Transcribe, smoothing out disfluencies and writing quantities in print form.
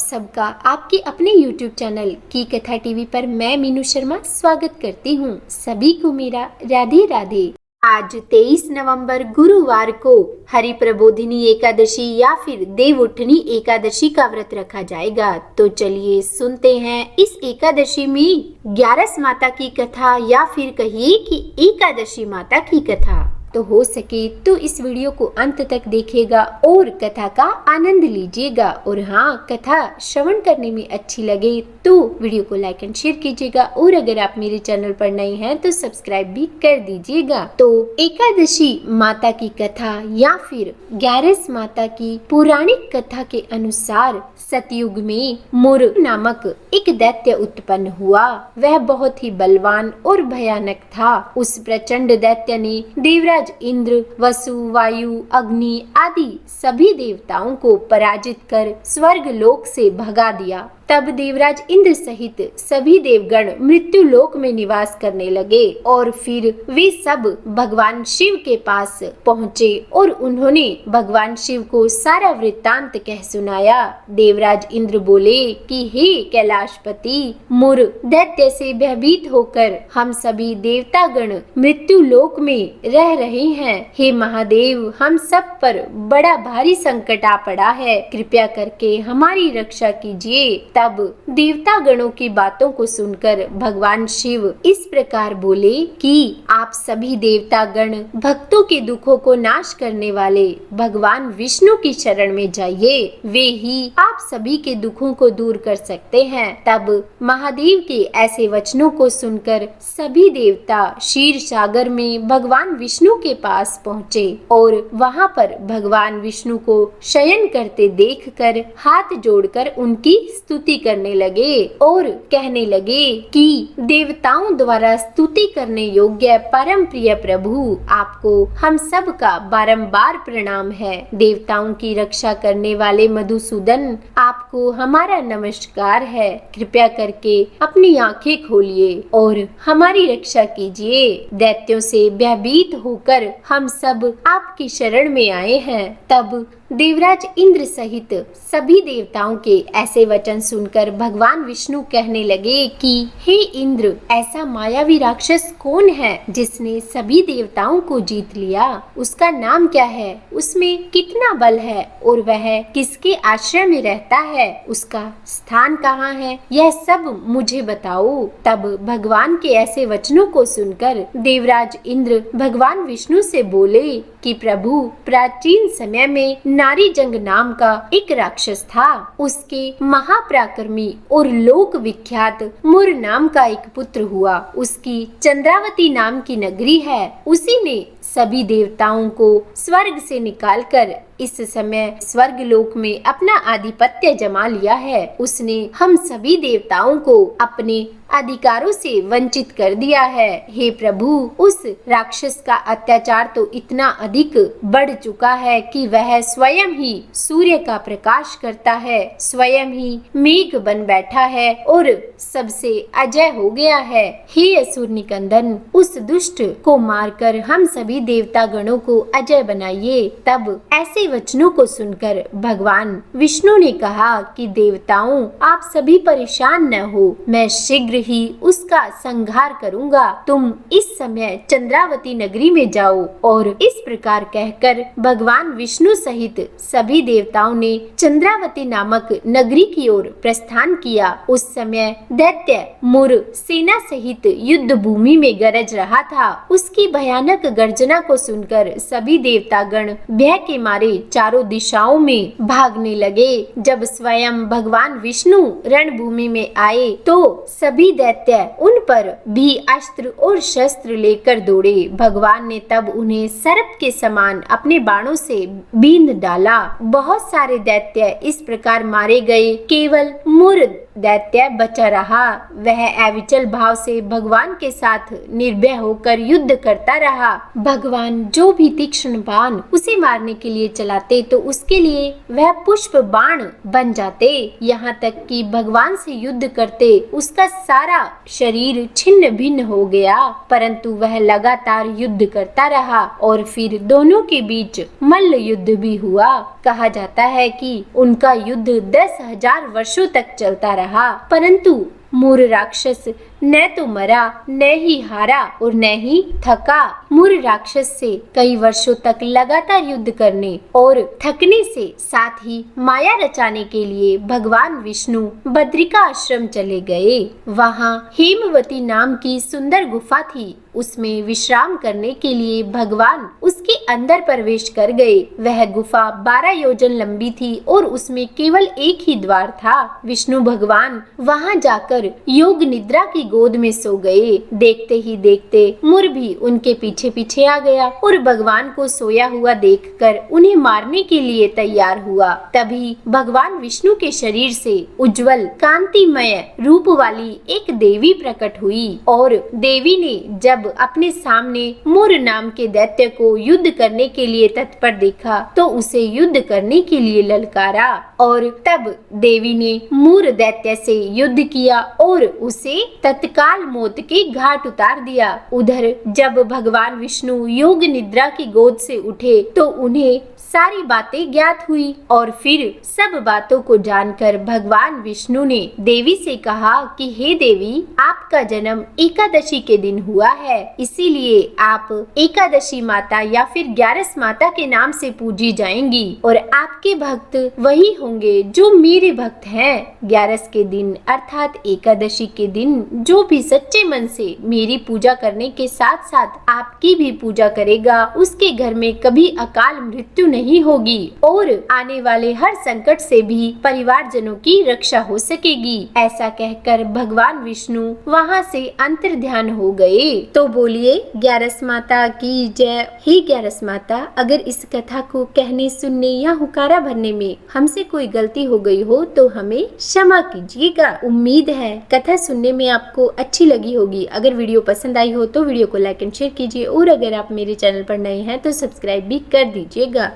सबका आपके अपने YouTube चैनल की कथा टीवी पर मैं मीनू शर्मा स्वागत करती हूँ। सभी को मेरा राधे राधे। आज 23 नवंबर गुरुवार को हरि प्रबोधिनी एकादशी या फिर देव उठनी एकादशी का व्रत रखा जाएगा। तो चलिए सुनते हैं इस एकादशी में 11 माता की कथा या फिर कहिए कि एकादशी माता की कथा। तो हो सके तो इस वीडियो को अंत तक देखिएगा और कथा का आनंद लीजिएगा। और हाँ, कथा श्रवण करने में अच्छी लगे तो वीडियो को लाइक एंड शेयर कीजिएगा और अगर आप मेरे चैनल पर नए हैं तो सब्सक्राइब भी कर दीजिएगा। तो एकादशी माता की कथा या फिर 11 माता की पौराणिक कथा के अनुसार सतयुग में मुर नामक एक दैत्य उत्पन्न हुआ। वह बहुत ही बलवान और भयानक था। उस प्रचंड दैत्य ने देवराज इंद्र, वसु, वायु, अग्नि आदि सभी देवताओं को पराजित कर स्वर्ग लोक से भगा दिया। तब देवराज इंद्र सहित सभी देवगण मृत्यु लोक में निवास करने लगे और फिर वे सब भगवान शिव के पास पहुँचे और उन्होंने भगवान शिव को सारा वृत्तांत कह सुनाया। देवराज इंद्र बोले कि हे कैलाशपति, मुर दैत्य से भयभीत होकर हम सभी देवतागण मृत्यु लोक में रह रहे हैं। हे महादेव, हम सब पर बड़ा भारी संकट आ पड़ा है, कृपया करके हमारी रक्षा कीजिए। तब देवता गणों की बातों को सुनकर भगवान शिव इस प्रकार बोले कि आप सभी देवता गण भक्तों के दुखों को नाश करने वाले भगवान विष्णु की शरण में जाइए, वे ही आप सभी के दुखों को दूर कर सकते हैं। तब महादेव के ऐसे वचनों को सुनकर सभी देवता क्षीर सागर में भगवान विष्णु के पास पहुँचे और वहाँ पर भगवान विष्णु को शयन करते देखकर हाथ जोड़कर उनकी स्तुति करने लगे और कहने लगे कि देवताओं द्वारा स्तुति करने योग्य परम प्रिय प्रभु, आपको हम सब का बारंबार प्रणाम है। देवताओं की रक्षा करने वाले मधुसूदन, आपको हमारा नमस्कार है। कृपया करके अपनी आंखें खोलिए और हमारी रक्षा कीजिए। दैत्यों से भयभीत होकर हम सब आपकी शरण में आए हैं। तब देवराज इंद्र सहित सभी देवताओं के ऐसे वचन सुनकर भगवान विष्णु कहने लगे कि हे इंद्र, ऐसा मायावी राक्षस कौन है जिसने सभी देवताओं को जीत लिया? उसका नाम क्या है? उसमें कितना बल है और वह किसके आश्रय में रहता है? उसका स्थान कहाँ है? यह सब मुझे बताओ। तब भगवान के ऐसे वचनों को सुनकर देवराज इंद्र भगवान विष्णु से बोले कि प्रभु, प्राचीन समय में नारी जंग नाम का एक राक्षस था। उसके महापराक्रमी और लोक विख्यात मुर नाम का एक पुत्र हुआ। उसकी चंद्रावती नाम की नगरी है। उसी ने सभी देवताओं को स्वर्ग से निकालकर इस समय स्वर्ग लोक में अपना आधिपत्य जमा लिया है। उसने हम सभी देवताओं को अपने अधिकारों से वंचित कर दिया है। हे प्रभु, उस राक्षस का अत्याचार तो इतना अधिक बढ़ चुका है कि वह स्वयं ही सूर्य का प्रकाश करता है, स्वयं ही मेघ बन बैठा है और सबसे अजय हो गया है। हे असुर निकंदन, उस दुष्ट को मारकर हम सभी देवता गणों को अजय बनाइए। तब ऐसे वचनों को सुनकर भगवान विष्णु ने कहा कि देवताओं, आप सभी परेशान न हो, मैं शीघ्र ही उसका संहार करूंगा। तुम इस समय चंद्रावती नगरी में जाओ। और इस प्रकार कहकर भगवान विष्णु सहित सभी देवताओं ने चंद्रावती नामक नगरी की ओर प्रस्थान किया। उस समय दैत्य मुर सेना सहित युद्ध भूमि में गरज रहा था। उसकी भयानक गर्जना को सुनकर सभी देवतागण भय के मारे चारों दिशाओं में भागने लगे। जब स्वयं भगवान विष्णु रणभूमि में आए तो सभी दैत्य उन पर भी अस्त्र और शस्त्र लेकर दौड़े। भगवान ने तब उन्हें सर्प के समान अपने बाणों से बींध डाला। बहुत सारे दैत्य इस प्रकार मारे गए। केवल मुर दैत्य बचा रहा। वह अविचल भाव से भगवान के साथ निर्भय होकर युद्ध करता रहा। भगवान जो भी तीक्ष्ण बाण उसे मारने के लिए चलाते तो उसके लिए वह पुष्प बाण बन जाते। यहाँ तक कि भगवान से युद्ध करते उसका सारा शरीर छिन्न भिन्न हो गया, परंतु वह लगातार युद्ध करता रहा और फिर दोनों के बीच मल्ल युद्ध भी हुआ। कहा जाता है कि उनका युद्ध 10,000 वर्षों तक चलता रहा, परंतु मूर राक्षस न तो मरा, न ही हारा और न ही थका। मूर राक्षस से कई वर्षों तक लगातार युद्ध करने और थकने से साथ ही माया रचाने के लिए भगवान विष्णु बद्रिका आश्रम चले गए। वहाँ हेमवती नाम की सुंदर गुफा थी। उसमें विश्राम करने के लिए भगवान उसके अंदर प्रवेश कर गए। वह गुफा 12 योजन लंबी थी और उसमें केवल एक ही द्वार था। विष्णु भगवान वहां जाकर योग निद्रा की गोद में सो गए। देखते ही देखते मुर भी उनके पीछे पीछे आ गया और भगवान को सोया हुआ देखकर उन्हें मारने के लिए तैयार हुआ। तभी भगवान विष्णु के शरीर से उज्जवल कांतिमय रूप वाली एक देवी प्रकट हुई और देवी ने जब अपने सामने मूर नाम के दैत्य को युद्ध करने के लिए तत्पर देखा तो उसे युद्ध करने के लिए ललकारा और तब देवी ने मूर दैत्य से युद्ध किया और उसे तत्काल मौत के घाट उतार दिया। उधर जब भगवान विष्णु योग निद्रा की गोद से उठे तो उन्हें सारी बातें ज्ञात हुई और फिर सब बातों को जानकर भगवान विष्णु ने देवी से कहा कि हे देवी, आपका जन्म एकादशी के दिन हुआ है, इसीलिए आप एकादशी माता या फिर ग्यारस माता के नाम से पूजी जाएंगी और आपके भक्त वही होंगे जो मेरे भक्त हैं। ग्यारस के दिन अर्थात एकादशी के दिन जो भी सच्चे मन से मेरी पूजा करने के साथ साथ आपकी भी पूजा करेगा उसके घर में कभी अकाल मृत्यु नहीं होगी और आने वाले हर संकट से भी परिवारजनों की रक्षा हो सकेगी। ऐसा कहकर भगवान विष्णु वहां से अंतर्ध्यान हो गए। तो बोलिए ग्यारस माता की जय। हे ग्यारस माता, अगर इस कथा को कहने, सुनने या हुकारा भरने में हमसे कोई गलती हो गई हो तो हमें क्षमा कीजिएगा। उम्मीद है कथा सुनने में आपको अच्छी लगी होगी। अगर वीडियो पसंद आई हो तो वीडियो को लाइक एंड शेयर कीजिए और अगर आप मेरे चैनल पर नए हैं तो सब्सक्राइब भी कर दीजिएगा।